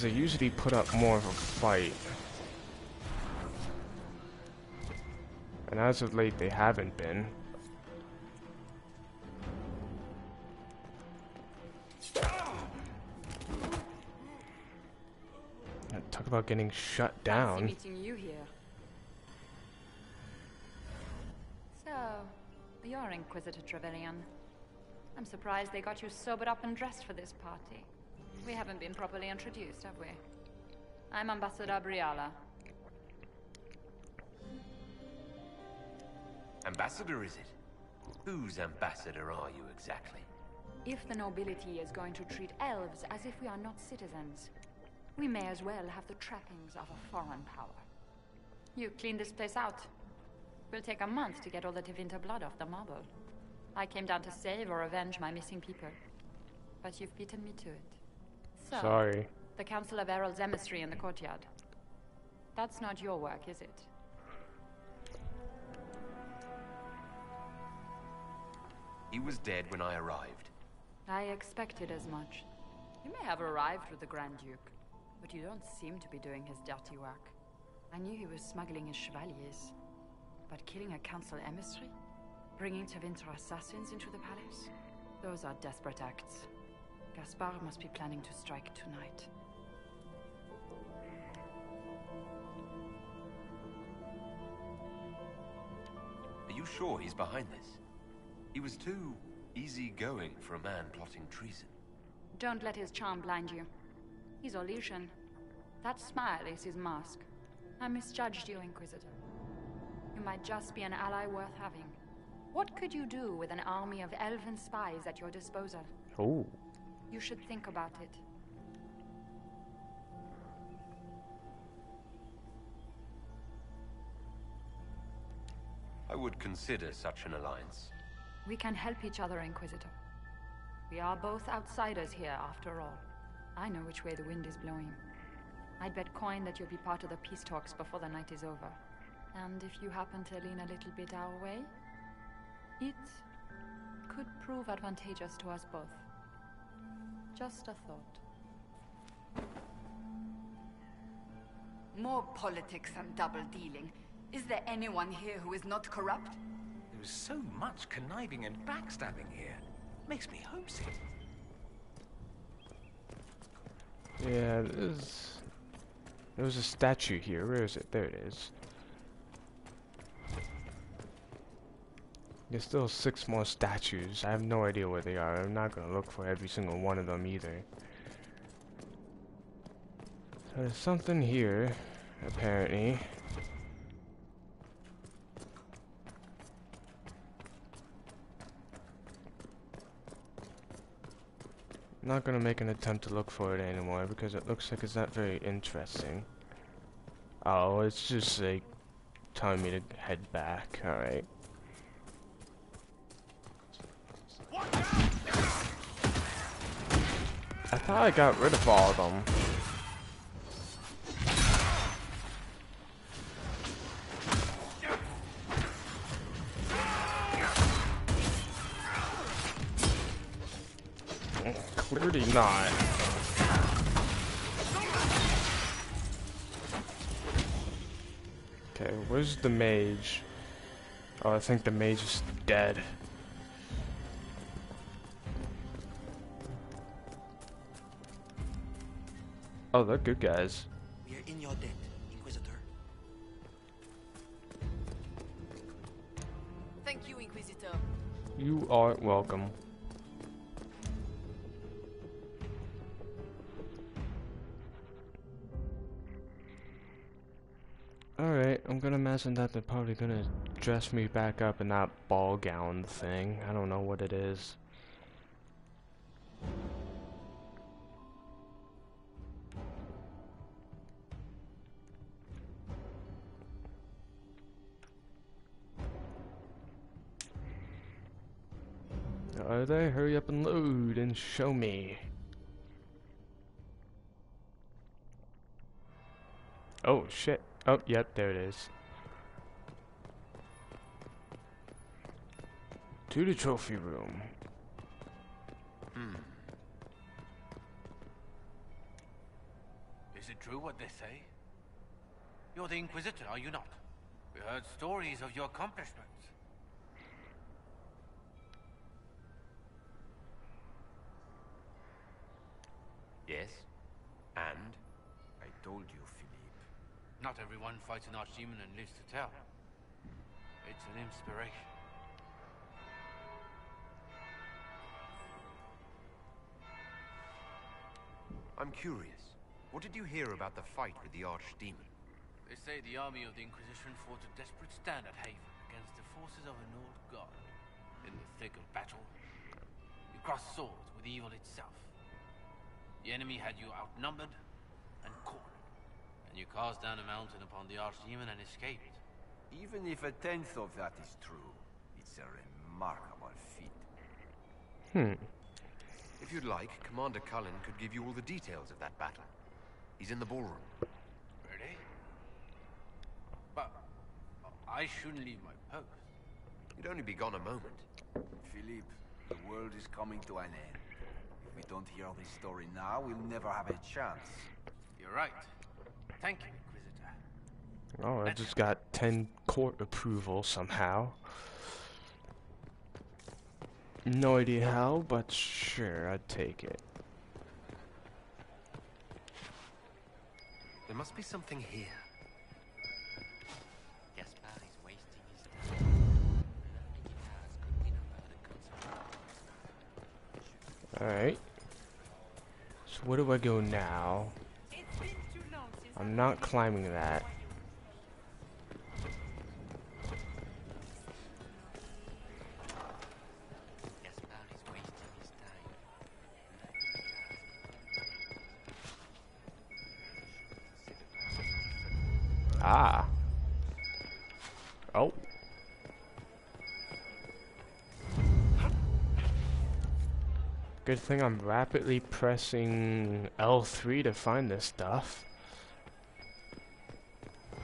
they usually put up more of a fight. And as of late, they haven't been. Talk about getting shut down. Meeting you here. So, you're Inquisitor Trevelyan. I'm surprised they got you sobered up and dressed for this party. We haven't been properly introduced, have we? I'm Ambassador Briala. Ambassador, is it? Whose ambassador are you exactly? If the nobility is going to treat elves as if we are not citizens, we may as well have the trappings of a foreign power. You clean this place out. Will take a month to get all the Tevinter blood off the marble. I came down to save or avenge my missing people. But you've beaten me to it. So, sorry. The Council of Errol's emissary in the courtyard. That's not your work, is it? He was dead when I arrived. I expected as much. You may have arrived with the Grand Duke, but you don't seem to be doing his dirty work. I knew he was smuggling his chevaliers. But killing a council emissary? Bringing Tevinter assassins into the palace? Those are desperate acts. Gaspar must be planning to strike tonight. Are you sure he's behind this? He was too easygoing for a man plotting treason. Don't let his charm blind you. He's Orlesian. That smile is his mask. I misjudged you, Inquisitor. You might just be an ally worth having. What could you do with an army of elven spies at your disposal? Oh. You should think about it. I would consider such an alliance. We can help each other, Inquisitor. We are both outsiders here, after all. I know which way the wind is blowing. I'd bet coin that you'll be part of the peace talks before the night is over. And if you happen to lean a little bit our way, it could prove advantageous to us both. Just a thought. More politics and double-dealing. Is there anyone here who is not corrupt? There is so much conniving and backstabbing here. Makes me homesick. Yeah, there was a statue here. Where is it? There it is. There's still 6 more statues. I have no idea where they are. I'm not gonna look for every single one of them either. So there's something here, apparently. I'm not gonna make an attempt to look for it anymore because it looks like it's not very interesting. Oh, it's just like telling me to head back. Alright. I thought I got rid of all of them. Clearly not. Okay, where's the mage? Oh, I think the mage is dead. Oh, they're good guys. We are in your debt, Inquisitor. Thank you, Inquisitor. You are welcome. Alright, I'm gonna imagine that they're probably gonna dress me back up in that ball gown thing. I don't know what it is. Are they? Hurry up and load and show me. Oh shit. Oh, yep, there it is. To the trophy room. true what they say? You're the Inquisitor, are you not? We heard stories of your accomplishments. Yes? And? I told you, Philippe. Not everyone fights an archdemon and lives to tell. It's an inspiration. I'm curious. What did you hear about the fight with the archdemon? They say the army of the Inquisition fought a desperate stand at Haven against the forces of an old god. In the thick of battle, you crossed swords with evil itself. The enemy had you outnumbered and cornered, and you cast down a mountain upon the archdemon and escaped. Even if a tenth of that is true, it's a remarkable feat. If you'd like, Commander Cullen could give you all the details of that battle. He's in the ballroom. Really? But I shouldn't leave my post. You'd only be gone a moment. Philippe, the world is coming to an end. If we don't hear this story now, we'll never have a chance. You're right. Thank you, Inquisitor. Oh, I just got 10 court approval somehow. No idea how, but sure, I'd take it. There must be something here. Gaspard is wasting his time. Alright. So where do I go now? I'm not climbing that. Gaspard is wasting his time. Ah. Oh. Good thing I'm rapidly pressing L3 to find this stuff.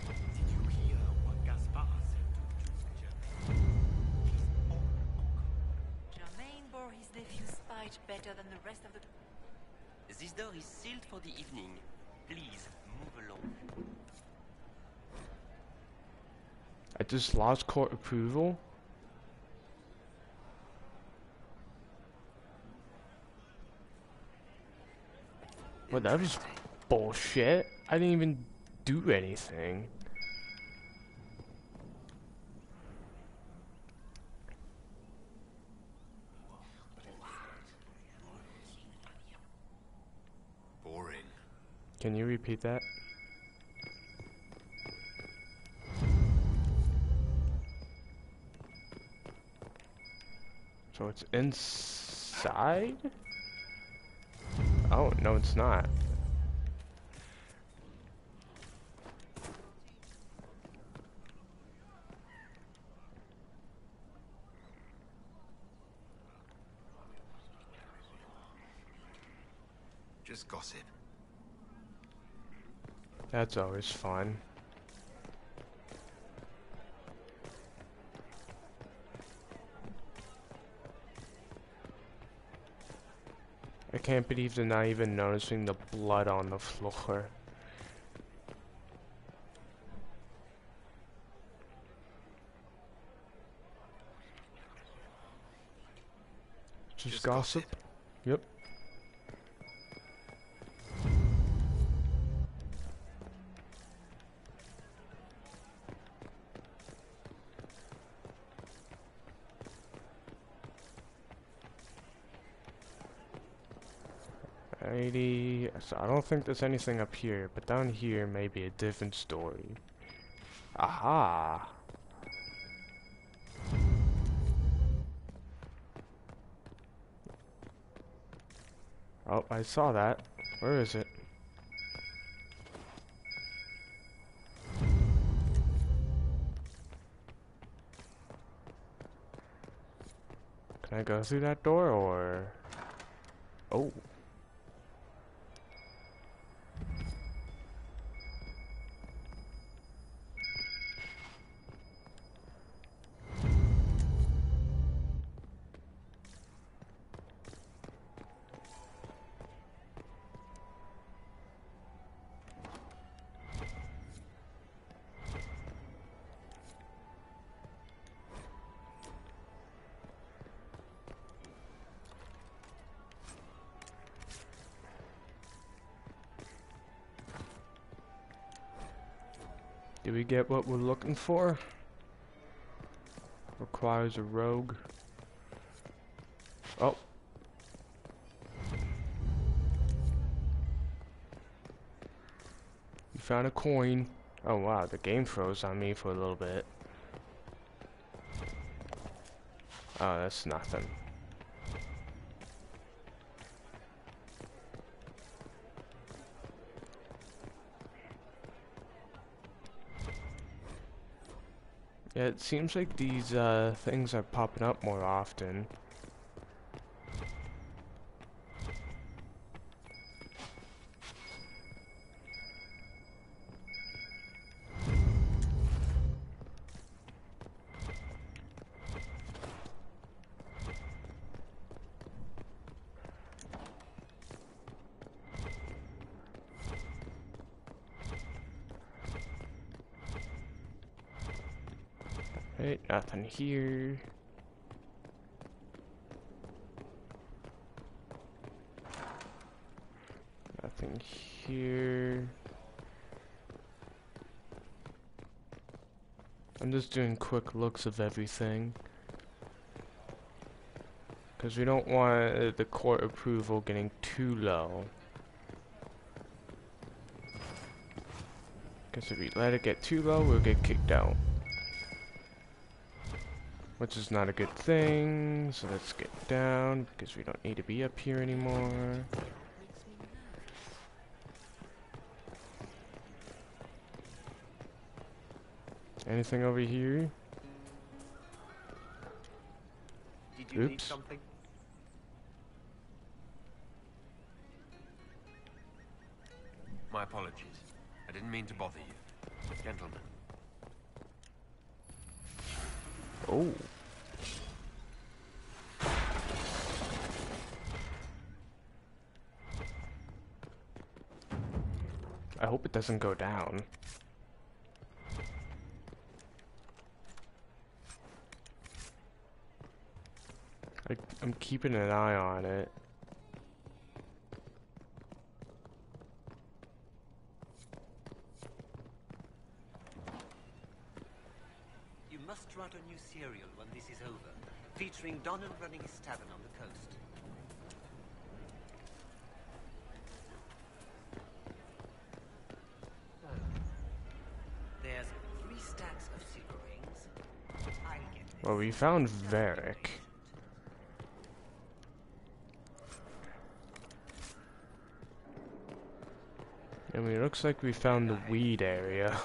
Did you hear what Gaspard said to Germain bore his nephew's spite better than the rest of the... This door is sealed for the evening. Please, move along. I just lost court approval. Well, that was bullshit. I didn't even do anything. Boring. Can you repeat that? So it's inside? Oh, no, it's not. Just gossip. That's always fun. I can't believe they're not even noticing the blood on the floor. Just gossip? Yep. Alrighty, so I don't think there's anything up here, but down here may be a different story. Aha! Oh, I saw that. Where is it? Can I go through that door, or... Oh. Did we get what we're looking for? Requires a rogue. Oh. You found a coin. Oh wow, the game froze on me for a little bit. Oh, that's nothing. Yeah, it seems like these things are popping up more often. Right, nothing here. Nothing here. I'm just doing quick looks of everything. Because we don't want the court approval getting too low. Because if we let it get too low, we'll get kicked out. Which is not a good thing, so let's get down, because we don't need to be up here anymore. Anything over here? Did you need something? My apologies. I didn't mean to bother you. Gentlemen. Oh. I hope it doesn't go down. I'm keeping an eye on it. You must write a new serial when this is over, featuring Donald running his tavern on the coast. There's 3 stacks of silver rings. I'll get this. Well, we found Varric. I mean, it looks like we found the weed area.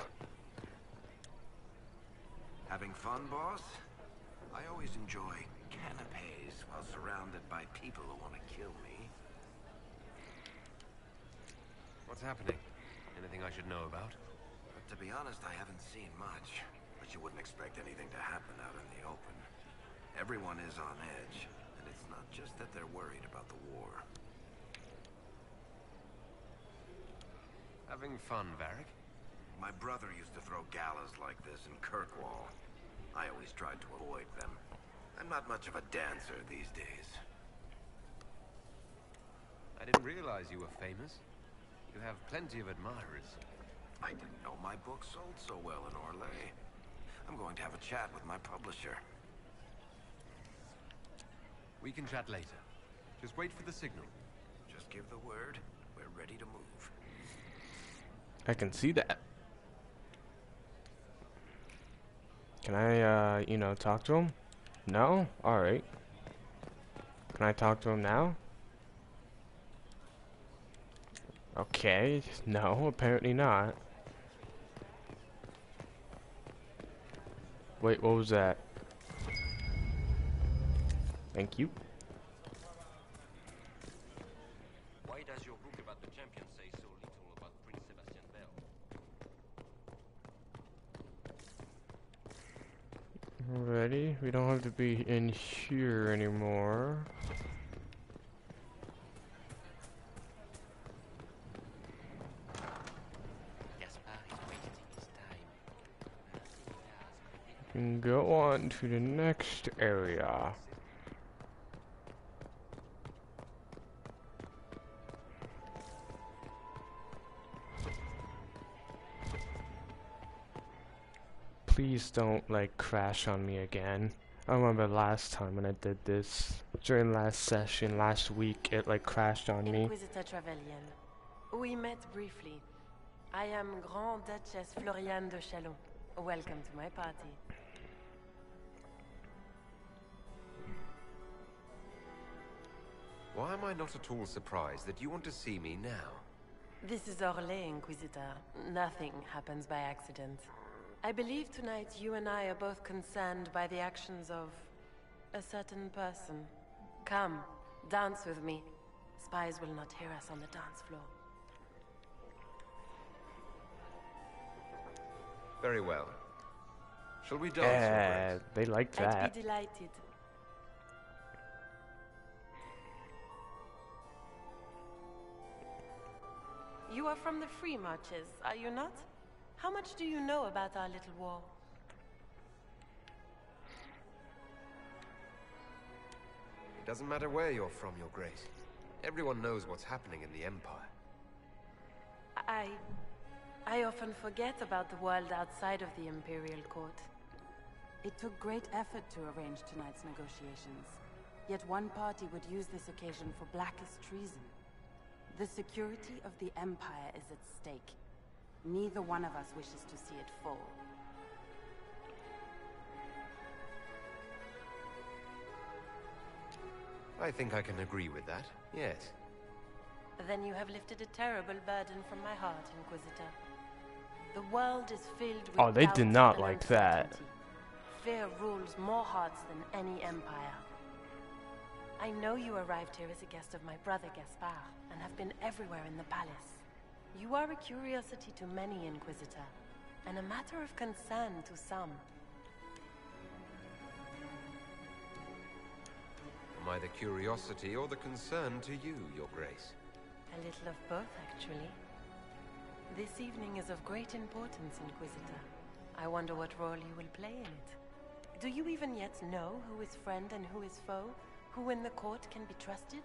Having fun, boss? I always enjoy canapes while surrounded by people who want to kill me. What's happening? Anything I should know about? But to be honest, I haven't seen much. But you wouldn't expect anything to happen out in the open. Everyone is on edge, and it's not just that they're worried about the war. Having fun, Varric? My brother used to throw galas like this in Kirkwall. I always tried to avoid them. I'm not much of a dancer these days. I didn't realize you were famous. You have plenty of admirers. I didn't know my book sold so well in Orlais. I'm going to have a chat with my publisher. We can chat later. Just wait for the signal. Just give the word. We're ready to move. I can see that. Can I, you know, talk to him? No? Alright. Can I talk to him now? Okay. No, apparently not. Wait, what was that? Thank you. Why does your book about the champion say so little about Prince Sebastian Bell? Ready? We don't have to be in here anymore. We can go on to the next area. please don't, like, crash on me again. I remember last time when I did this, during last session, last week, it, like, crashed on me. Inquisitor Trevelyan. We met briefly. I am Grand Duchess Floriane de Chalon. Welcome to my party. Why am I not at all surprised that you want to see me now? This is Orlais, Inquisitor. Nothing happens by accident. I believe tonight you and I are both concerned by the actions of a certain person. Come, dance with me. Spies will not hear us on the dance floor. Very well. Shall we dance? Yeah, they like that. I'd be delighted. You are from the Free Marches, are you not? How much do you know about our little war? It doesn't matter where you're from, Your Grace. Everyone knows what's happening in the Empire. I often forget about the world outside of the Imperial Court. It took great effort to arrange tonight's negotiations. Yet one party would use this occasion for blackest treason. The security of the Empire is at stake. Neither one of us wishes to see it fall. I think I can agree with that, yes. Then you have lifted a terrible burden from my heart, Inquisitor. The world is filled with Oh, they did doubt not and like that. uncertainty. Fear rules more hearts than any empire. I know you arrived here as a guest of my brother Gaspard, and have been everywhere in the palace. You are a curiosity to many, Inquisitor, and a matter of concern to some. Am I the curiosity or the concern to you, Your Grace? A little of both, actually. This evening is of great importance, Inquisitor. I wonder what role you will play in it. Do you even yet know who is friend and who is foe? Who in the court can be trusted?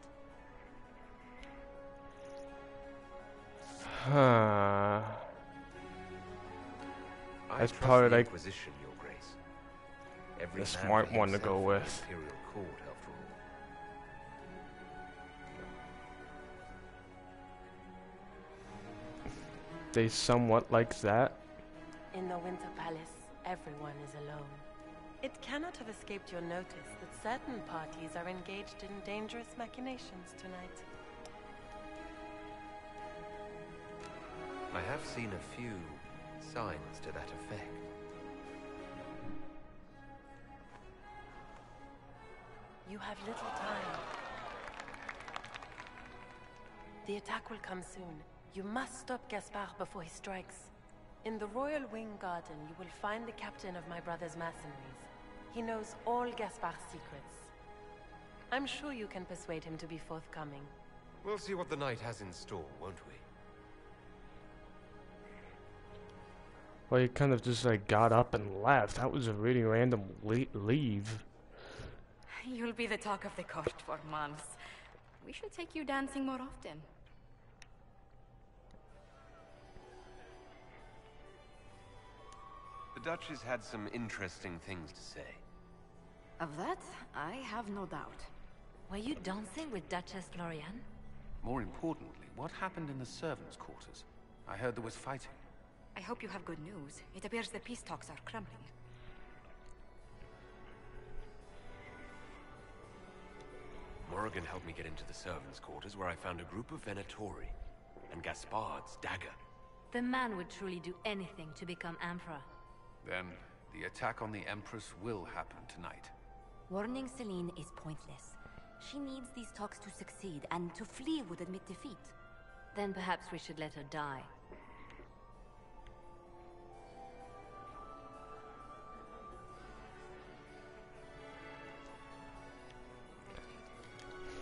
Huh. I That's trust probably the like Inquisition, Your Grace. Every the man smart for one to himself go in with. the Imperial Court, after all. They somewhat like that. In the Winter Palace, everyone is alone. It cannot have escaped your notice that certain parties are engaged in dangerous machinations tonight. I have seen a few signs to that effect. You have little time. The attack will come soon. You must stop Gaspard before he strikes. In the Royal Wing Garden, you will find the captain of my brother's mercenaries. He knows all Gaspard's secrets. I'm sure you can persuade him to be forthcoming. We'll see what the night has in store, won't we? Well, he kind of just like got up and left. That was a really random leave. You'll be the talk of the court for months. We should take you dancing more often. The Duchess had some interesting things to say. Of that, I have no doubt. Were you dancing with Duchess Floriane? More importantly, what happened in the servants' quarters? I heard there was fighting. I hope you have good news. It appears the peace talks are crumbling. Morrigan helped me get into the servants' quarters where I found a group of Venatori and Gaspard's dagger. The man would truly do anything to become Emperor. Then, the attack on the Empress will happen tonight. Warning Celine is pointless. She needs these talks to succeed, and to flee would admit defeat. Then perhaps we should let her die.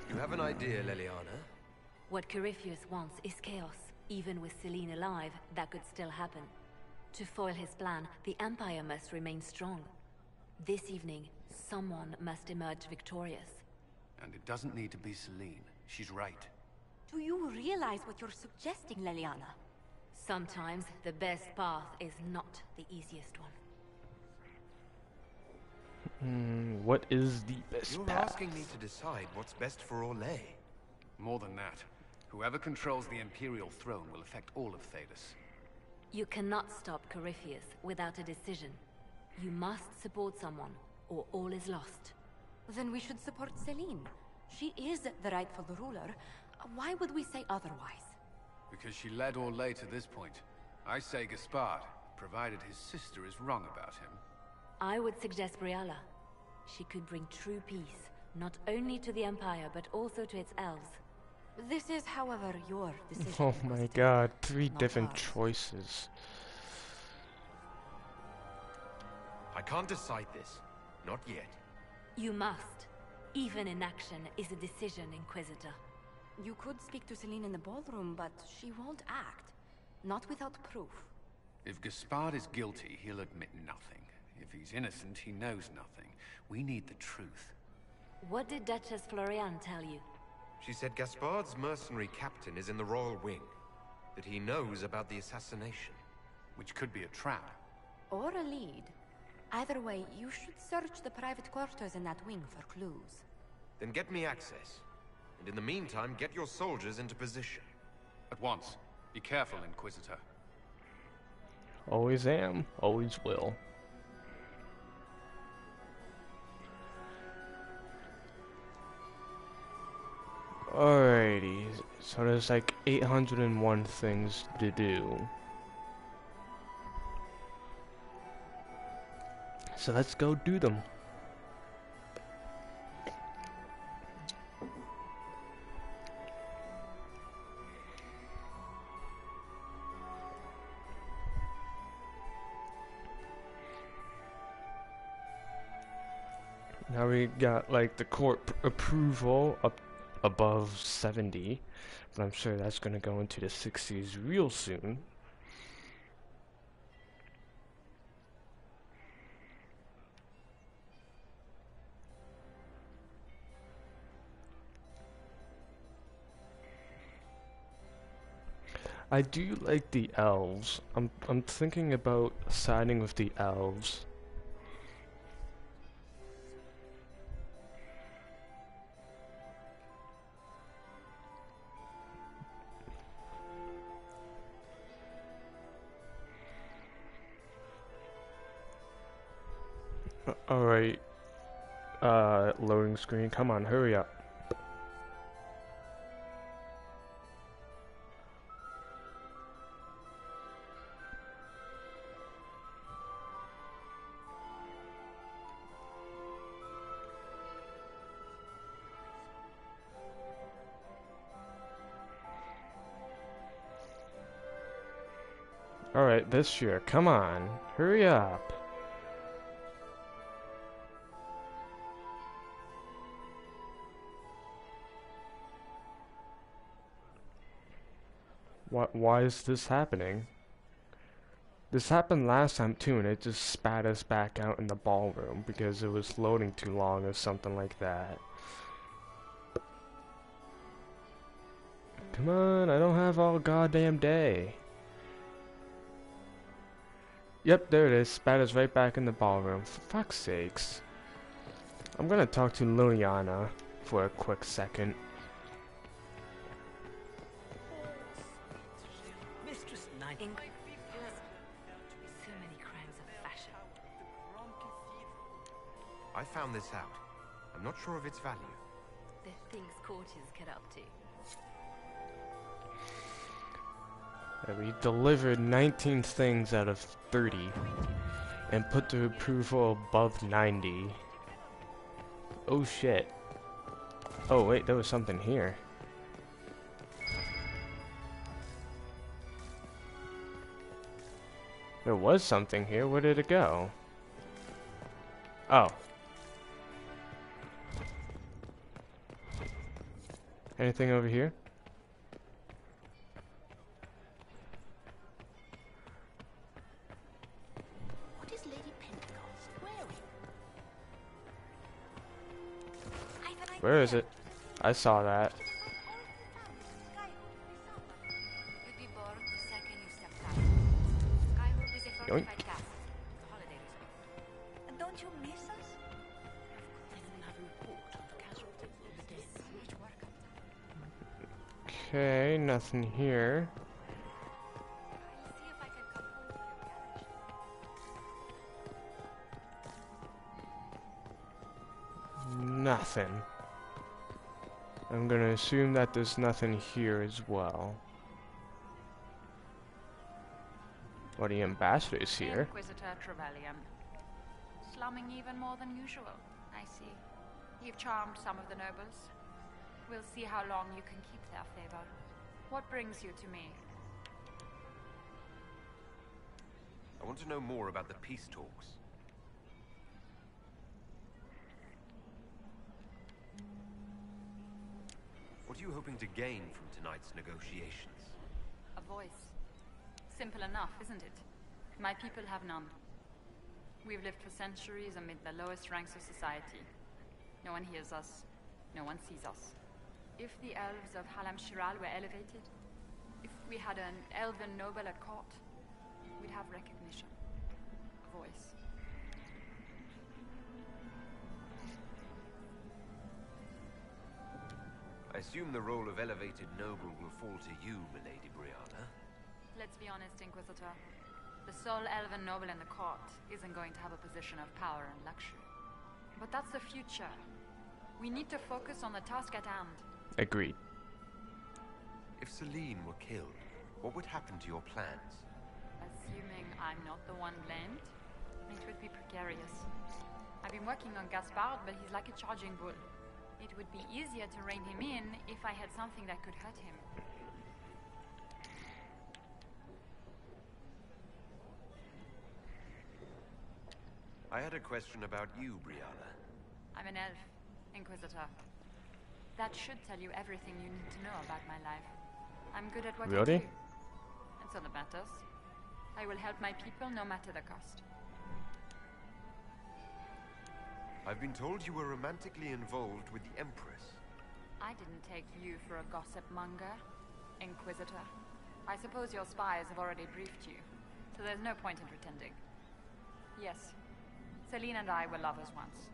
You have an idea, Leliana? What Corypheus wants is chaos. Even with Celine alive, that could still happen. To foil his plan, the Empire must remain strong. This evening, someone must emerge victorious. And it doesn't need to be Celine. She's right. Do you realize what you're suggesting, Leliana? Sometimes the best path is not the easiest one. What is the best You're path? asking me to decide what's best for Orlais. More than that, whoever controls the Imperial throne will affect all of Thedas. You cannot stop Corypheus without a decision. You must support someone, or all is lost. Then we should support Celine. She is the rightful ruler. Why would we say otherwise? Because she led Orlais to this point. I say Gaspard, provided his sister is wrong about him. I would suggest Briala. She could bring true peace, not only to the Empire, but also to its elves. This is, however, your decision. Oh my god, 3 different choices. I can't decide this. Not yet. You must. Even inaction is a decision, Inquisitor. You could speak to Celine in the ballroom, but she won't act. Not without proof. If Gaspard is guilty, he'll admit nothing. If he's innocent, he knows nothing. We need the truth. What did Duchess Floriane tell you? She said Gaspard's mercenary captain is in the Royal Wing. That he knows about the assassination. Which could be a trap. Or a lead. Either way, you should search the private quarters in that wing for clues. Then get me access. And in the meantime, get your soldiers into position. At once. Be careful, Inquisitor. Always am, always will. Alrighty, so there's like 801 things to do. So let's go do them. Now we got like the court approval up above 70, but I'm sure that's gonna go into the 60s real soon. I do like the elves. I'm thinking about siding with the elves. Alright, loading screen, come on, hurry up. Alright, this year, come on, hurry up. Why is this happening? This happened last time too, and it just spat us back out in the ballroom because it was loading too long or something like that. Come on, I don't have all goddamn day. Yep, there it is. Spat us right back in the ballroom. For fuck's sakes. I'm gonna talk to Liliana for a quick second. I found this out. I'm not sure of its value. The things courtiers get up to. And we delivered 19 things out of 30 and put the approval above 90. Oh shit. Oh wait, there was something here. There was something here, where did it go? Oh. Anything over here? What is Lady Pentecost wearing? Where is it? I saw that. You'd be bored the second you stepped out. Skyhold is a Yoink. fortified castle. The holiday resort. Don't you miss us? Okay, nothing here. Nothing. I'm gonna assume that there's nothing here as well. Well, the ambassador's here. Inquisitor Trevelyan. Slumming even more than usual, I see. You've charmed some of the nobles. We'll see how long you can keep their favor. What brings you to me? I want to know more about the peace talks. What are you hoping to gain from tonight's negotiations? A voice. Simple enough, isn't it? My people have none. We've lived for centuries amid the lowest ranks of society. No one hears us. No one sees us. If the elves of Halam Shiral were elevated, if we had an elven noble at court, we'd have recognition. A voice. I assume the role of elevated noble will fall to you, Milady Brianna. Let's be honest, Inquisitor. The sole elven noble in the court isn't going to have a position of power and luxury. But that's the future. We need to focus on the task at hand. Agreed. If Celine were killed, what would happen to your plans? Assuming I'm not the one blamed, it would be precarious. I've been working on Gaspard, but he's like a charging bull. It would be easier to rein him in if I had something that could hurt him. I had a question about you, Brianna. I'm an elf, Inquisitor. That should tell you everything you need to know about my life. I'm good at what I do. That's all that matters. I will help my people no matter the cost. I've been told you were romantically involved with the Empress. I didn't take you for a gossip monger, Inquisitor. I suppose your spies have already briefed you, so there's no point in pretending. Yes, Celine and I were lovers once,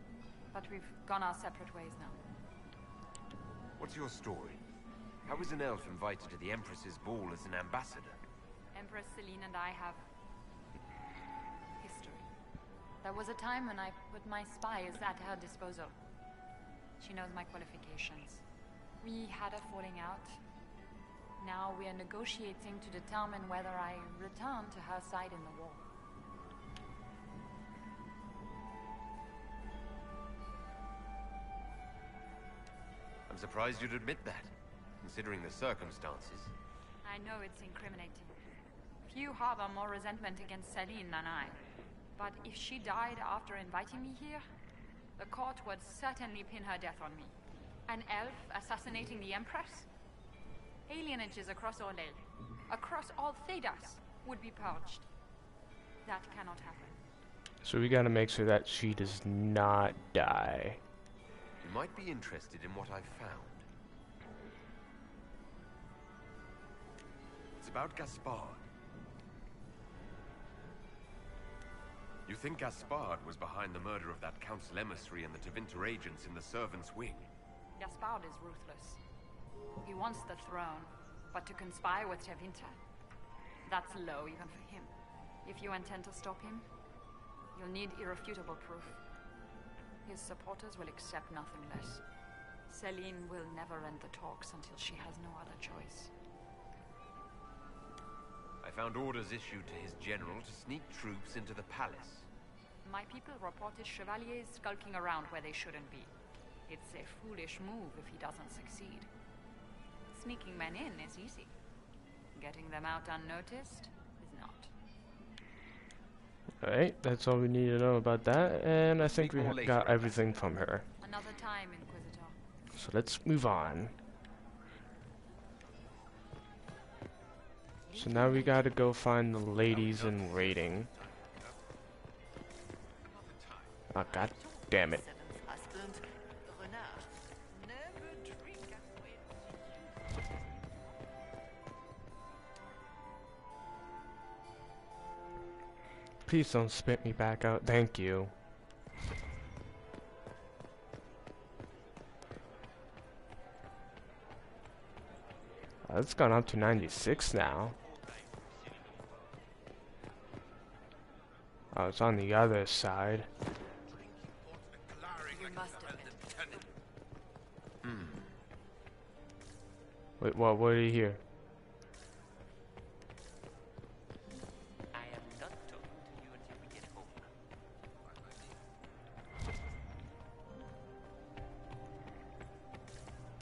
but we've gone our separate ways now. What's your story? How is an elf invited to the Empress's ball as an ambassador? Empress Celine and I have history. There was a time when I put my spies at her disposal. She knows my qualifications. We had a falling out. Now we are negotiating to determine whether I return to her side in the war. I'm surprised you'd admit that, considering the circumstances. I know it's incriminating. Few harbor more resentment against Celine than I. But if she died after inviting me here, the court would certainly pin her death on me. An elf assassinating the Empress? Alienages across Orlais, across all Thedas, would be purged. That cannot happen. So we gotta make sure that she does not die. You might be interested in what I've found. It's about Gaspard. You think Gaspard was behind the murder of that council emissary and the Tevinter agents in the servants' wing? Gaspard is ruthless. He wants the throne, but to conspire with Tevinter, that's low even for him. If you intend to stop him, you'll need irrefutable proof. His supporters will accept nothing less. Celine will never end the talks until she has no other choice. I found orders issued to his general to sneak troops into the palace. My people reported chevaliers skulking around where they shouldn't be. It's a foolish move if he doesn't succeed. Sneaking men in is easy. Getting them out unnoticed is not. Alright, that's all we need to know about that, and I think we got everything from her. Another time, Inquisitor. So let's move on. So now we gotta go find the ladies in waiting. Oh, god damn it. Please don't spit me back out, thank you. It's gone up to 96 now. Oh, it's on the other side. You must have been. Wait, what do you hear? I am not talking to you until we get home.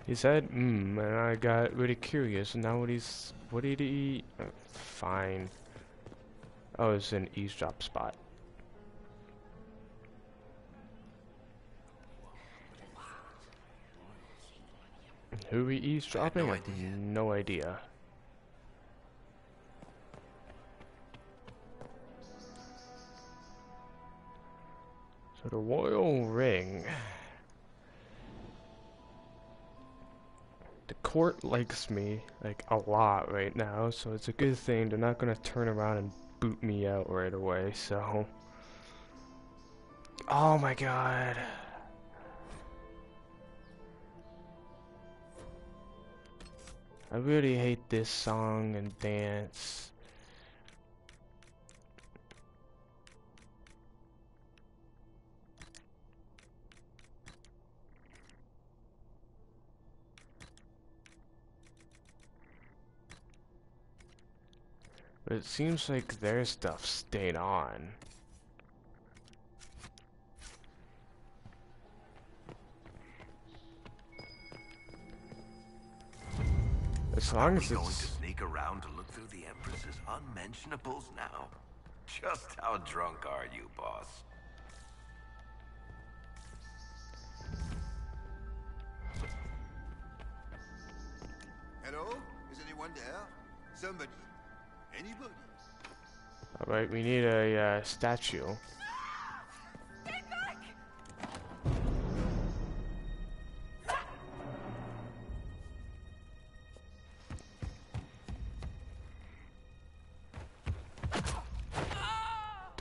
He said, and I got really curious. And now what did he eat? Fine. Oh, it's an eavesdrop spot. Who we eavesdropping? I have no idea. So the royal ring. The court likes me like a lot right now, so it's a good thing. They're not gonna turn around and boot me out right away, so. Oh my god. I really hate this song and dance. But it seems like their stuff stayed on. As long as going to it's... sneak around to look through the Empress's unmentionables now? Just how drunk are you, boss? Hello? Is anyone there? Somebody? Anybody? Alright, we need a statue. Stay back!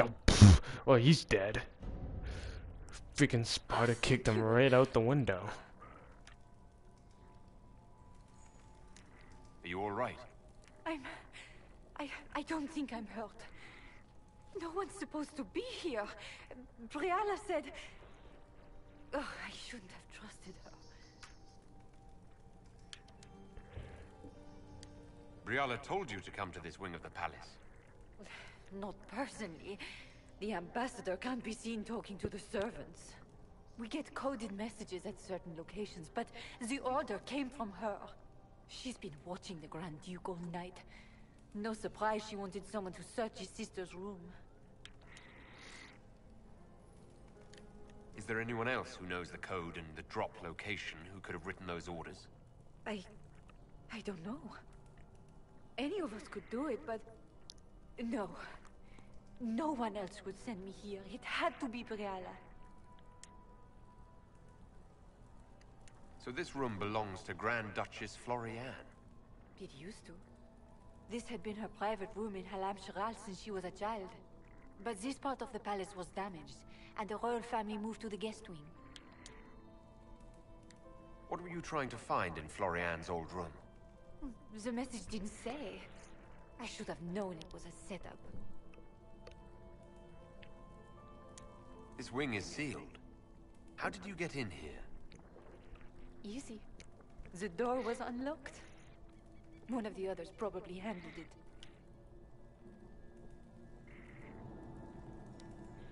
Oh, pff. Well, he's dead. Freaking Sparta kicked him right out the window. Are you all right? I don't think I'm hurt. No one's supposed to be here. Brianna said... Oh, I shouldn't have trusted her. Briala told you to come to this wing of the palace. Not personally. The ambassador can't be seen talking to the servants. We get coded messages at certain locations, but the order came from her. She's been watching the Grand Duke all night. No surprise she wanted someone to search his sister's room. Is there anyone else who knows the code and the drop location who could have written those orders? I don't know. Any of us could do it, but... No. No one else would send me here. It had to be Briala. So this room belongs to Grand Duchess Florianne? It used to. This had been her private room in Halam Shiral since she was a child. But this part of the palace was damaged, and the royal family moved to the guest wing. What were you trying to find in Florianne's old room? The message didn't say. I should have known it was a setup. This wing is sealed. How did you get in here? Easy. The door was unlocked. One of the others probably handled it.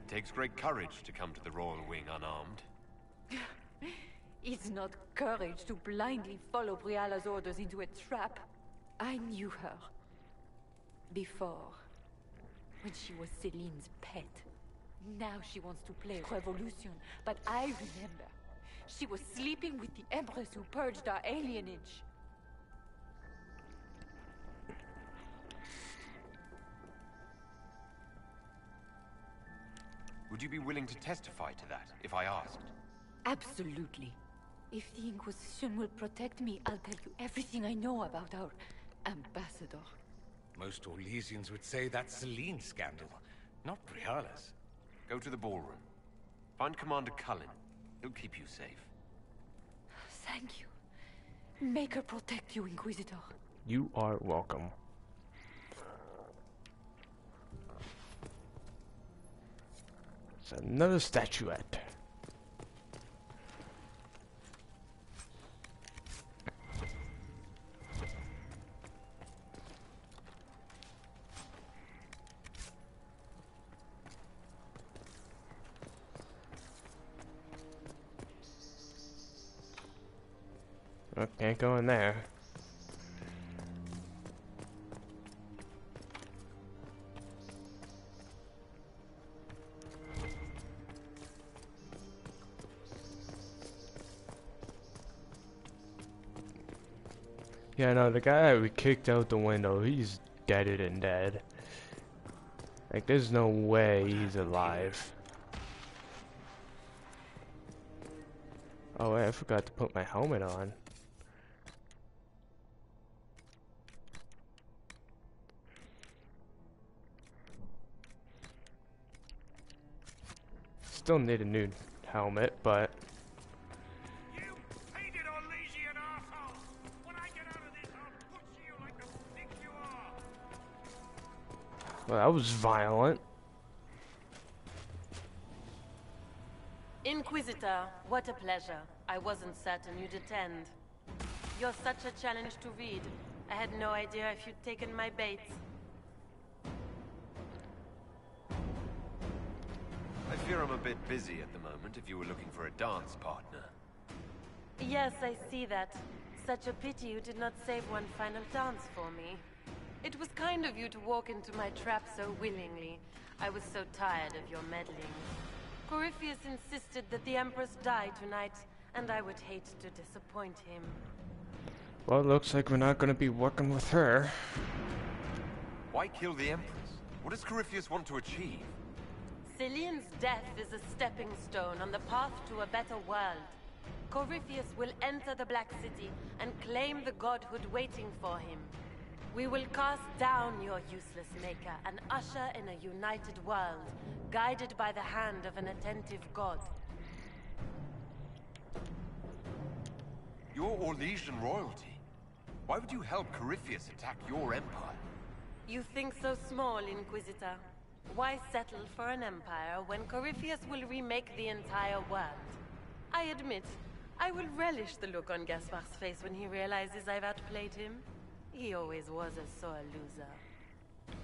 It takes great courage to come to the royal wing unarmed. It's not courage to blindly follow Briala's orders into a trap. I knew her. Before. When she was Celine's pet. Now she wants to play revolution, but I remember. She was sleeping with the Empress who purged our alienage. Would you be willing to testify to that, if I asked? Absolutely. If the Inquisition will protect me, I'll tell you everything I know about our ambassador. Most Orlesians would say that's Celine's scandal, not Briala's. Go to the ballroom. Find Commander Cullen. He'll keep you safe. Thank you. Make her protect you, Inquisitor. You are welcome. It's another statuette. Oh, can't go in there. Yeah, no, the guy that we kicked out the window, he's deader than dead. Like, there's no way he's alive. Oh wait, I forgot to put my helmet on. Still need a new helmet, but... Well, that was violent. Inquisitor, what a pleasure. I wasn't certain you'd attend. You're such a challenge to read. I had no idea if you'd taken my bait. I fear I'm a bit busy at the moment if you were looking for a dance partner. Yes, I see that. Such a pity you did not save one final dance for me. It was kind of you to walk into my trap so willingly. I was so tired of your meddling. Corypheus insisted that the Empress die tonight, and I would hate to disappoint him. Well, it looks like we're not going to be working with her. Why kill the Empress? What does Corypheus want to achieve? Celine's death is a stepping stone on the path to a better world. Corypheus will enter the Black City and claim the godhood waiting for him. We will cast down your useless maker and usher in a united world, guided by the hand of an attentive god. You're Orlesian royalty. Why would you help Corypheus attack your empire? You think so small, Inquisitor. Why settle for an empire when Corypheus will remake the entire world? I admit, I will relish the look on Gaspar's face when he realizes I've outplayed him. He always was a sore loser.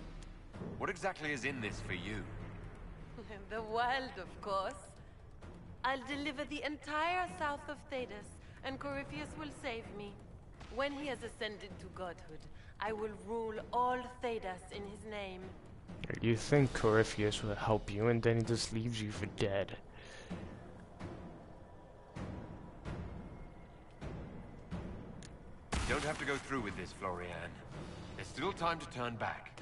What exactly is in this for you? The world, of course. I'll deliver the entire south of Thedas, and Corypheus will save me. When he has ascended to godhood, I will rule all Thedas in his name. You think Corypheus will help you, and then he just leaves you for dead. You don't have to go through with this, Florian. There's still time to turn back.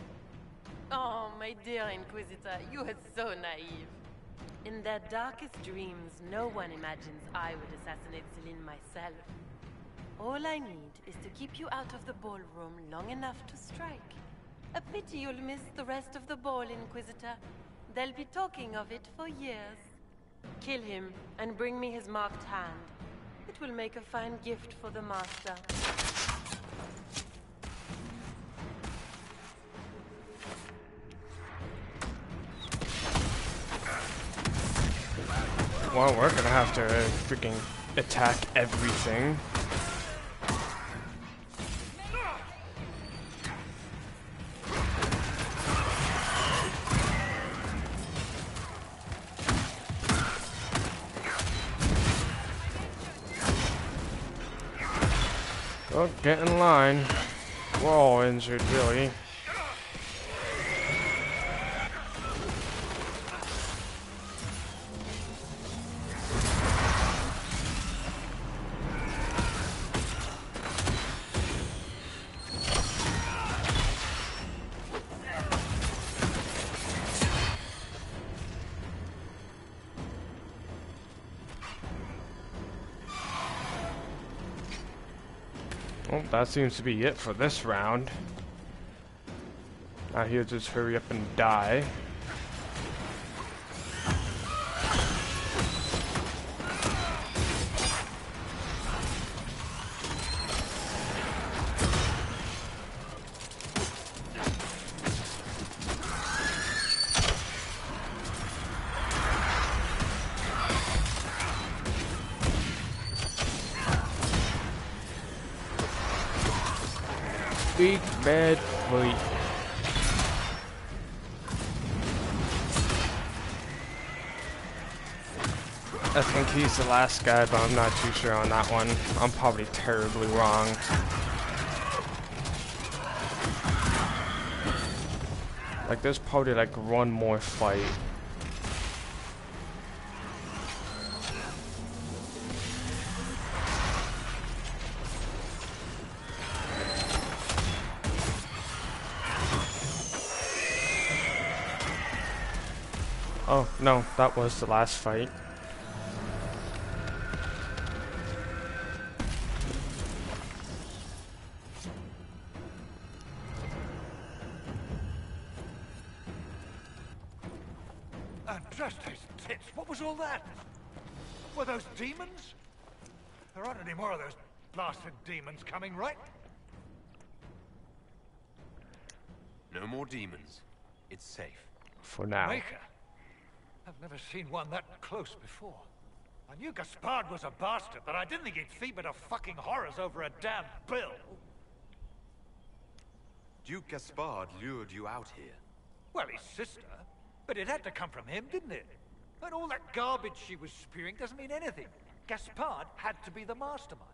Oh, my dear Inquisitor, you are so naive. In their darkest dreams, no one imagines I would assassinate Celine myself. All I need is to keep you out of the ballroom long enough to strike. A pity you'll miss the rest of the ball, Inquisitor. They'll be talking of it for years. Kill him, and bring me his marked hand. It will make a fine gift for the Master. Well, we're gonna have to freaking attack everything. Well, get in line. We're all injured, really. Well, that seems to be it for this round. Now he'll just hurry up and die. big bad fight. I think he's the last guy, but I'm not too sure on that one. I'm probably terribly wrong. Like, there's probably like one more fight. Oh, no, that was the last fight. Andraste's tits, what was all that? Were those demons? There aren't any more of those blasted demons coming, right? No more demons. It's safe. For now. Maker. I've never seen one that close before. I knew Gaspard was a bastard, but I didn't think he'd feed to fucking horrors over a damn bill. Duke Gaspard lured you out here. Well, his sister. But it had to come from him, didn't it? And all that garbage she was spewing doesn't mean anything. Gaspard had to be the mastermind.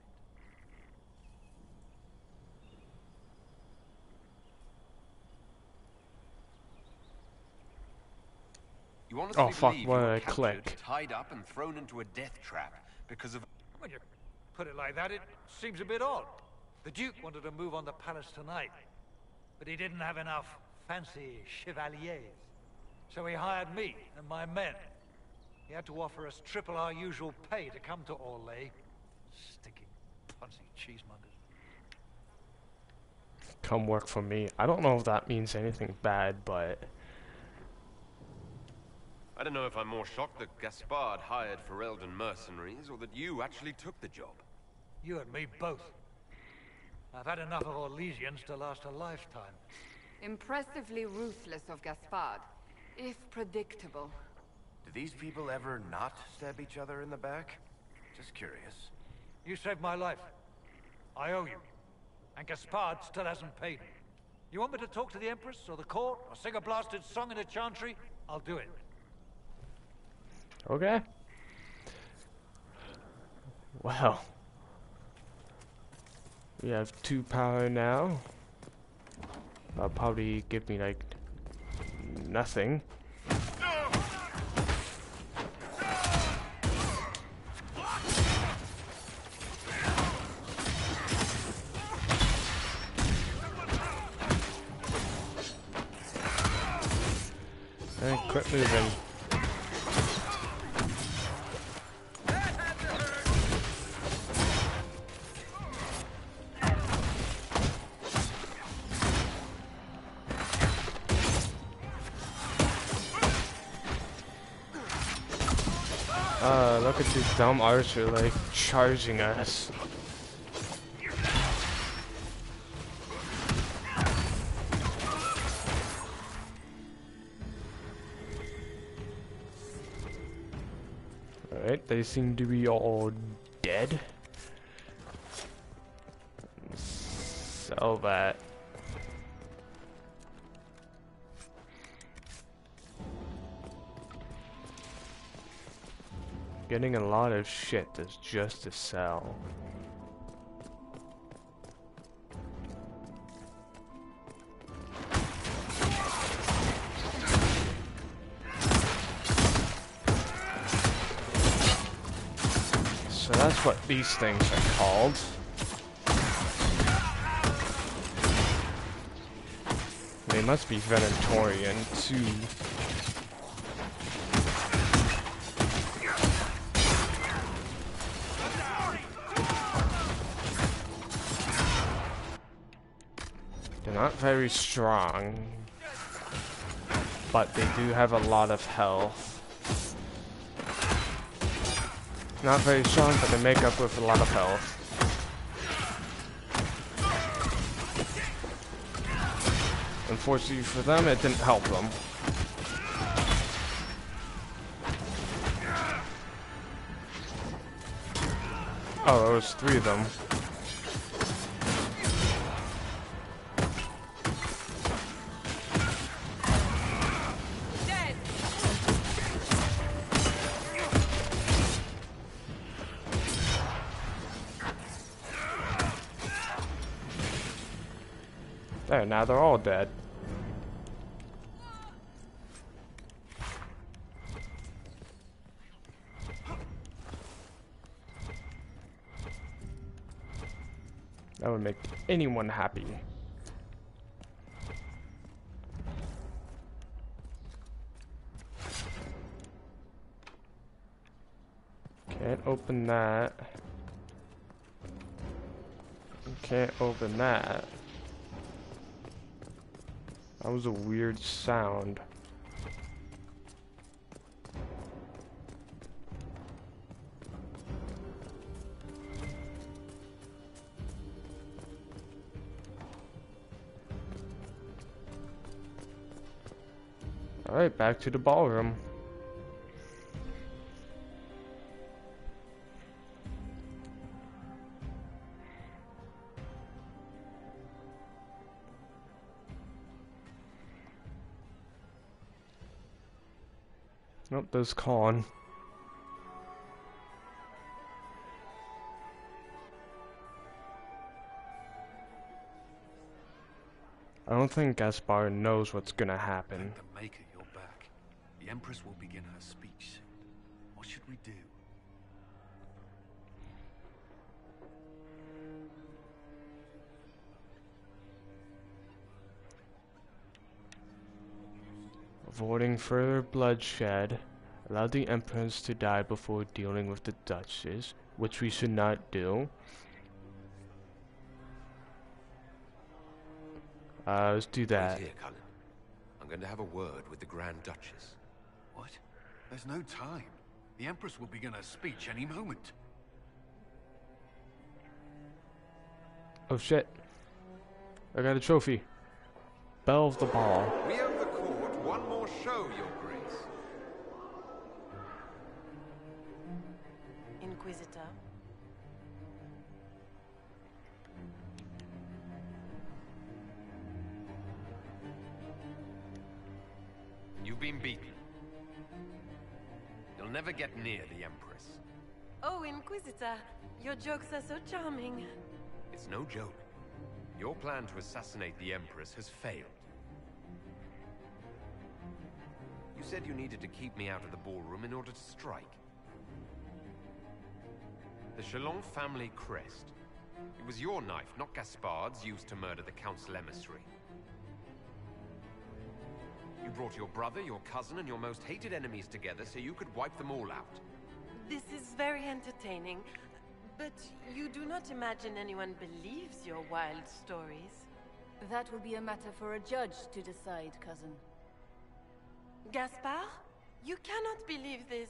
You honestly Oh fuck, believe what you did were I captured, click? tied up and thrown into a death trap because of... When you put it like that, it seems a bit odd. The Duke wanted to move on the palace tonight, but he didn't have enough fancy chevaliers. So he hired me and my men. He had to offer us triple our usual pay to come to Orlais. Stinking punsy cheesemongers. Come work for me. I don't know if that means anything bad, but... I don't know if I'm more shocked that Gaspard hired Ferelden mercenaries or that you actually took the job. You and me both. I've had enough of Orlesians to last a lifetime. Impressively ruthless of Gaspard, if predictable. Do these people ever not stab each other in the back? Just curious. You saved my life. I owe you. And Gaspard still hasn't paid me. You want me to talk to the Empress or the court or sing a blasted song in a chantry? I'll do it. Okay. Well. We have 2 power now. That'll probably give me like nothing. Alright, quit moving. Look at this dumb archer, like, charging us. Alright, they seem to be all dead. Sell that. Getting a lot of shit that's just to sell. So that's what these things are called. They must be Venatorian too. Not very strong, but they do have a lot of health. Not very strong, but they make up with a lot of health. Unfortunately for them, it didn't help them. Oh, there was 3 of them. There, now they're all dead. That would make anyone happy. Can't open that. Can't open that. That was a weird sound. Alright, back to the ballroom. Nope, there's Khan. I don't think Gaspar knows what's gonna happen. The Maker, you're back. The Empress will begin her speech soon. What should we do? Avoiding further bloodshed. Allow the Empress to die before dealing with the Duchess, which we should not do. Let's do that. Wait here, Cullen. I'm going to have a word with the Grand Duchess. What? There's no time. The Empress will begin her speech any moment. Oh shit. I got a trophy. Belle of the Ball. We owe the court one more show, Your Grace. Inquisitor. You've been beaten. You'll never get near the Empress. Oh, Inquisitor, your jokes are so charming. It's no joke. Your plan to assassinate the Empress has failed. You said you needed to keep me out of the ballroom in order to strike. The Chalon family crest. It was your knife, not Gaspard's, used to murder the Council emissary. You brought your brother, your cousin, and your most hated enemies together so you could wipe them all out. This is very entertaining, but you do not imagine anyone believes your wild stories. That will be a matter for a judge to decide, cousin. Gaspard? You cannot believe this.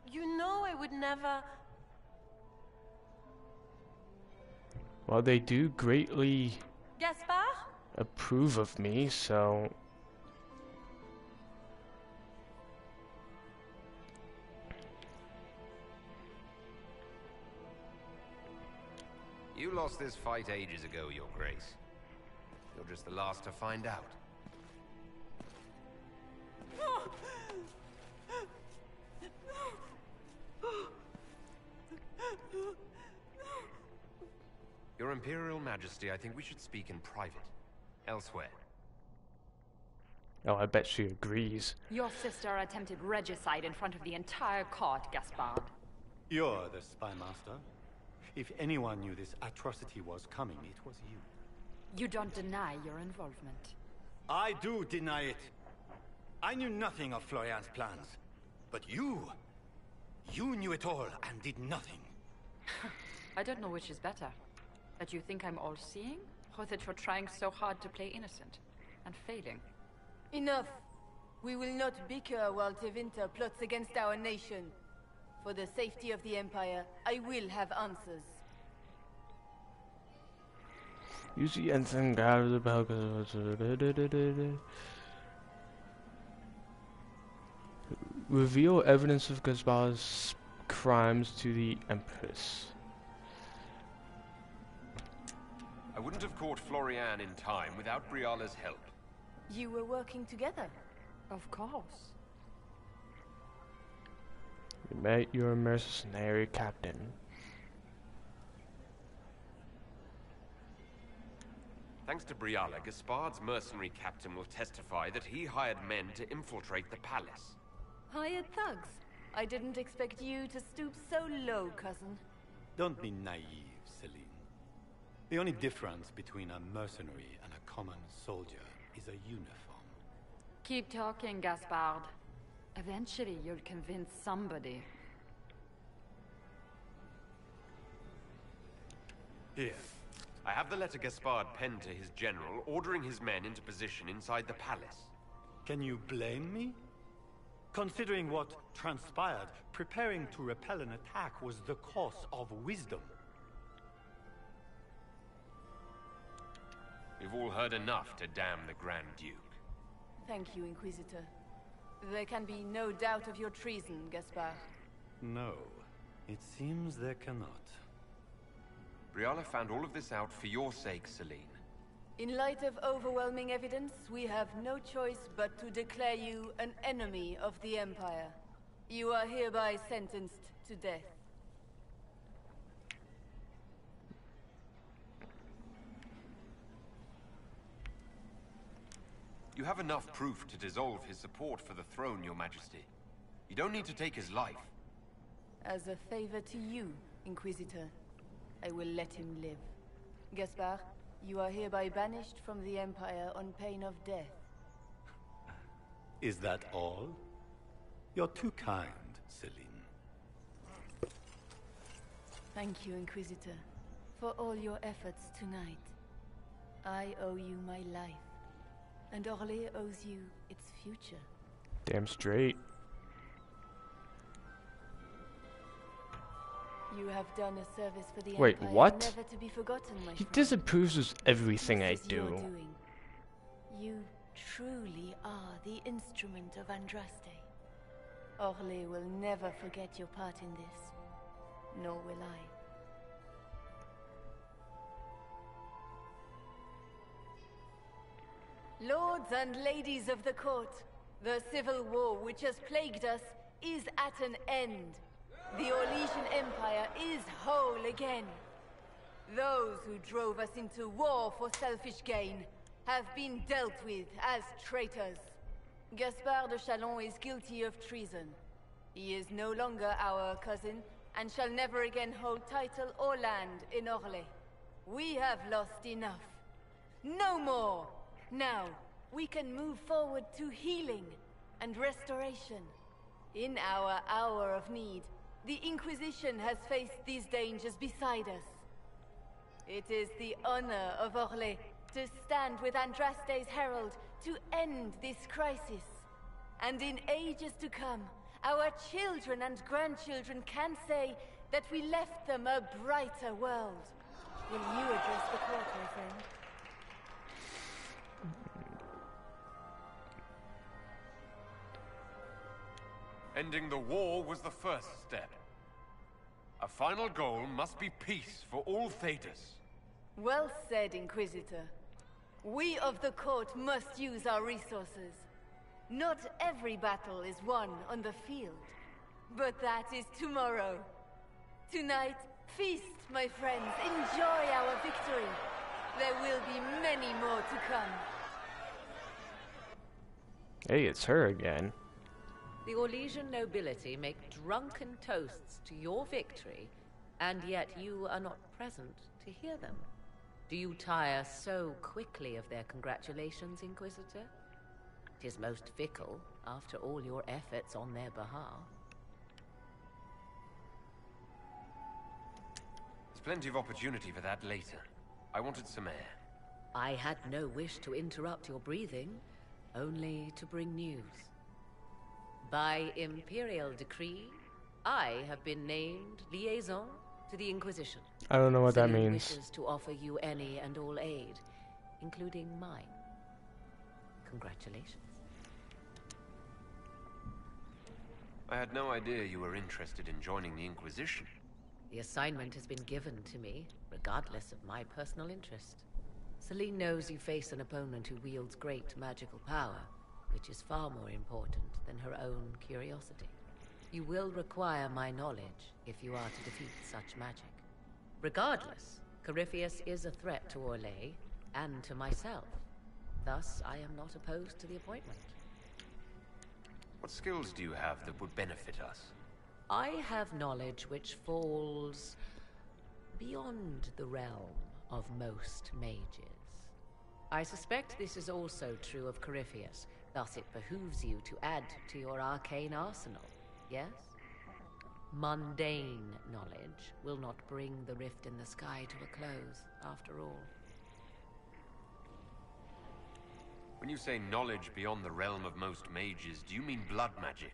You know I would never... Well, they do greatly Gaspard? approve of me, so... You lost this fight ages ago, Your Grace. You're just the last to find out. Your Imperial Majesty, I think we should speak in private. Elsewhere. Oh, I bet she agrees. Your sister attempted regicide in front of the entire court, Gaspard. You're the spy master. If anyone knew this atrocity was coming, it was you. You don't deny your involvement. I do deny it. I knew nothing of Florian's plans. But you knew it all and did nothing. I don't know which is better. That you think I'm all-seeing, or that you're trying so hard to play innocent, and failing. Enough. We will not bicker while Tevinter plots against our nation. For the safety of the Empire, I will have answers. Use the ensign guard of the bell. Reveal evidence of Gaspard's crimes to the Empress. I wouldn't have caught Florian in time without Briala's help. You were working together? Of course. You met your mercenary captain. Thanks to Briala, Gaspard's mercenary captain will testify that he hired men to infiltrate the palace. Hired thugs? I didn't expect you to stoop so low, cousin. Don't be naive, Celine. The only difference between a mercenary and a common soldier is a uniform. Keep talking, Gaspard. Eventually, you'll convince somebody. Here. I have the letter Gaspard penned to his general, ordering his men into position inside the palace. Can you blame me? Considering what transpired, preparing to repel an attack was the course of wisdom. We've all heard enough to damn the Grand Duke. Thank you, Inquisitor. There can be no doubt of your treason, Gaspard. No, it seems there cannot. Briala found all of this out for your sake, Celine. In light of overwhelming evidence, we have no choice but to declare you an enemy of the Empire. You are hereby sentenced to death. You have enough proof to dissolve his support for the throne, Your Majesty. You don't need to take his life. As a favor to you, Inquisitor, I will let him live. Gaspard, you are hereby banished from the Empire on pain of death. Is that all? You're too kind, Celine. Thank you, Inquisitor, for all your efforts tonight. I owe you my life, and Orlais owes you its future. Damn straight. You have done a service for the Wait, Empire what? never to be forgotten, my He friend. disapproves of everything I This is your do. doing. You truly are the instrument of Andraste. Orlais will never forget your part in this, nor will I. Lords and ladies of the court, the civil war which has plagued us is at an end. The Orlesian Empire is whole again. Those who drove us into war for selfish gain have been dealt with as traitors. Gaspard de Chalon is guilty of treason. He is no longer our cousin, and shall never again hold title or land in Orlais. We have lost enough. No more! Now, we can move forward to healing and restoration. In our hour of need, the Inquisition has faced these dangers beside us. It is the honor of Orlais to stand with Andraste's herald to end this crisis. And in ages to come, our children and grandchildren can say that we left them a brighter world. Will you address the court, my friend? Ending the war was the first step. A final goal must be peace for all Thedas. Well said, Inquisitor. We of the court must use our resources. Not every battle is won on the field, but that is tomorrow. Tonight, feast, my friends. Enjoy our victory. There will be many more to come. Hey, it's her again. The Orlesian nobility make drunken toasts to your victory, and yet you are not present to hear them. Do you tire so quickly of their congratulations, Inquisitor? It is most fickle, after all your efforts on their behalf. There's plenty of opportunity for that later. I wanted some air. I had no wish to interrupt your breathing, only to bring news. By Imperial decree, I have been named liaison to the Inquisition. I don't know what that Celine means. wishes to offer you any and all aid, including mine. Congratulations. I had no idea you were interested in joining the Inquisition. The assignment has been given to me, regardless of my personal interest. Celine knows you face an opponent who wields great magical power, which is far more important than her own curiosity. You will require my knowledge if you are to defeat such magic. Regardless, Corypheus is a threat to Orlais, and to myself. Thus, I am not opposed to the appointment. What skills do you have that would benefit us? I have knowledge which falls beyond the realm of most mages. I suspect this is also true of Corypheus, thus it behooves you to add to your arcane arsenal, yes? Mundane knowledge will not bring the rift in the sky to a close, after all. When you say knowledge beyond the realm of most mages, do you mean blood magic?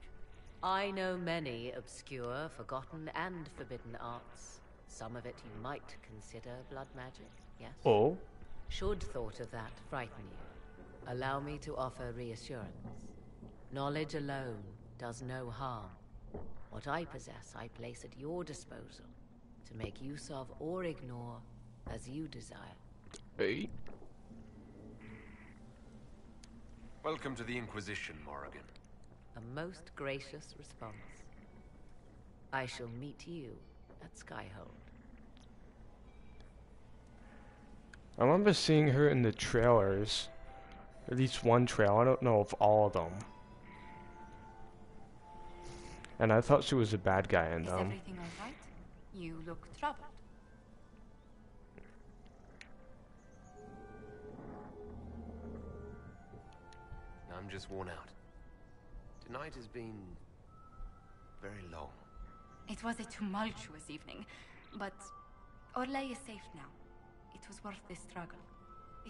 I know many obscure, forgotten, and forbidden arts. Some of it you might consider blood magic, yes? Oh? Should thought of that frighten you, allow me to offer reassurance. Knowledge alone does no harm. What I possess, I place at your disposal to make use of or ignore as you desire. Hey. Welcome to the Inquisition, Morrigan. A most gracious response. I shall meet you at Skyhold. I remember seeing her in the trailers. At least one trailer. I don't know of all of them. And I thought she was a bad guy in Is them. everything all right? You look troubled. I'm just worn out. Tonight has been very long. It was a tumultuous evening, but Orlais is safe now. It was worth the struggle.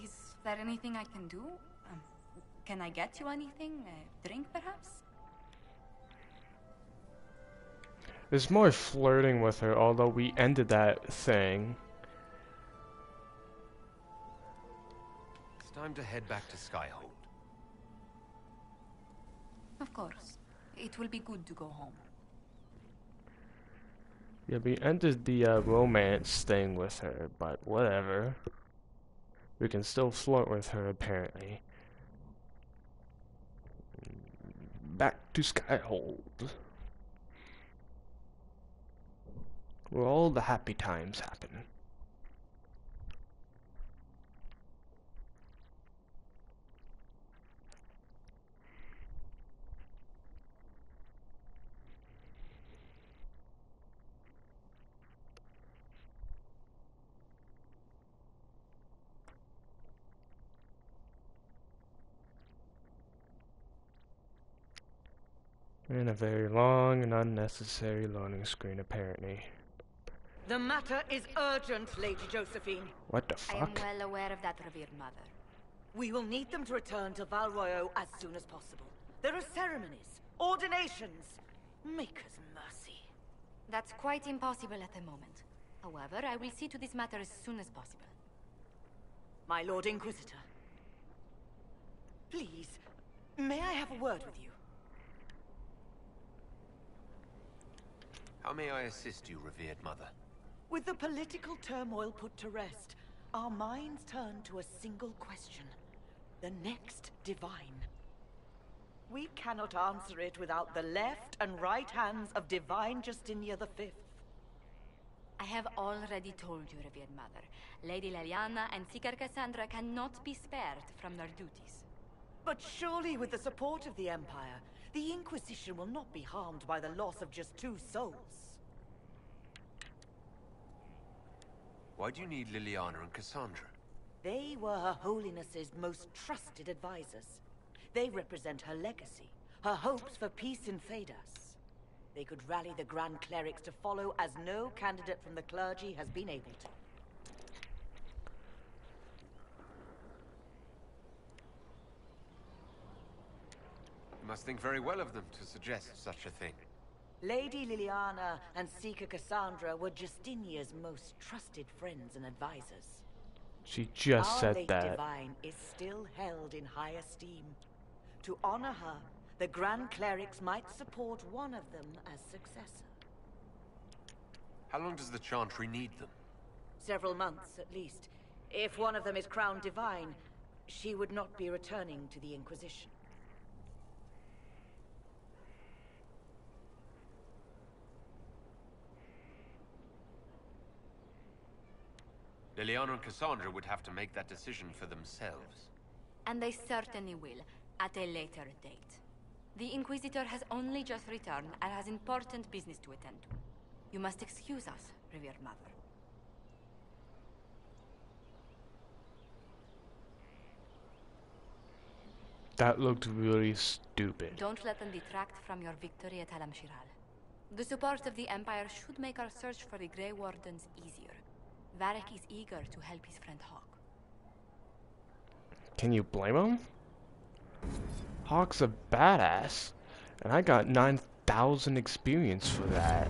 Is there anything I can do? Can I get you anything? A drink, perhaps? There's more flirting with her, although we ended that thing. It's time to head back to Skyhold. Of course. It will be good to go home. Yeah, we ended the romance thing with her, but whatever. We can still flirt with her, apparently. Back to Skyhold. Where all the happy times happen. And a very long and unnecessary loading screen, apparently. The matter is urgent, Lady Josephine. What the I am fuck? well aware of that, revered mother. We will need them to return to Val Royeaux as soon as possible. There are ceremonies, ordinations. Make us mercy. That's quite impossible at the moment. However, I will see to this matter as soon as possible. My Lord Inquisitor. Please, may I have a word with you? How may I assist you, revered mother? With the political turmoil put to rest, our minds turn to a single question. The next divine. We cannot answer it without the left and right hands of Divine Justinia V. I have already told you, revered mother. Lady Leliana and Seeker Cassandra cannot be spared from their duties. But surely with the support of the Empire, the Inquisition will not be harmed by the loss of just 2 souls. Why do you need Liliana and Cassandra? They were Her Holiness's most trusted advisors. They represent her legacy, her hopes for peace in Thedas. They could rally the Grand Clerics to follow as no candidate from the clergy has been able to. You must think very well of them to suggest such a thing. Lady Liliana and Seeker Cassandra were Justinia's most trusted friends and advisors. She just Our said late that. divine is still held in high esteem. To honor her, the Grand Clerics might support one of them as successor. How long does the Chantry need them? Several months, at least. If one of them is crowned divine, she would not be returning to the Inquisition. Liliana and Cassandra would have to make that decision for themselves. And they certainly will, at a later date. The Inquisitor has only just returned and has important business to attend to. You must excuse us, revered mother. That looked really stupid. Don't let them detract from your victory at Alam-Shiral. The support of the Empire should make our search for the Grey Wardens easier. Varric is eager to help his friend Hawk. Can you blame him? Hawk's a badass, and I got 9,000 experience for that.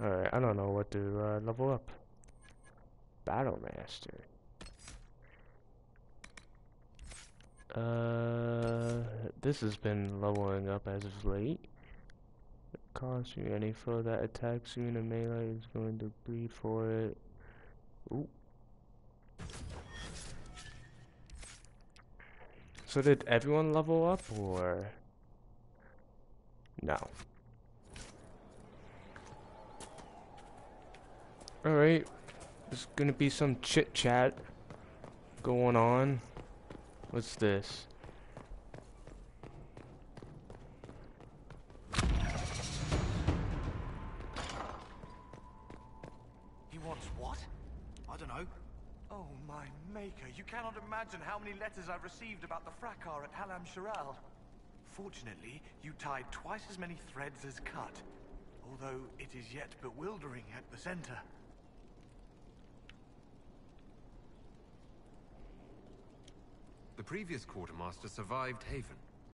Alright, I don't know what to level up. Battle Master. This has been leveling up as of late. It costs you any foe that attacks you in a melee is going to bleed for it. Ooh. So did everyone level up, or no? Alright, there's gonna be some chit chat going on. What's this? He wants what? I don't know. Oh, my maker, you cannot imagine how many letters I've received about the fracas at Alam-Shiral. Fortunately, you tied twice as many threads as cut, although it is yet bewildering at the center. The previous quartermaster survived Haven.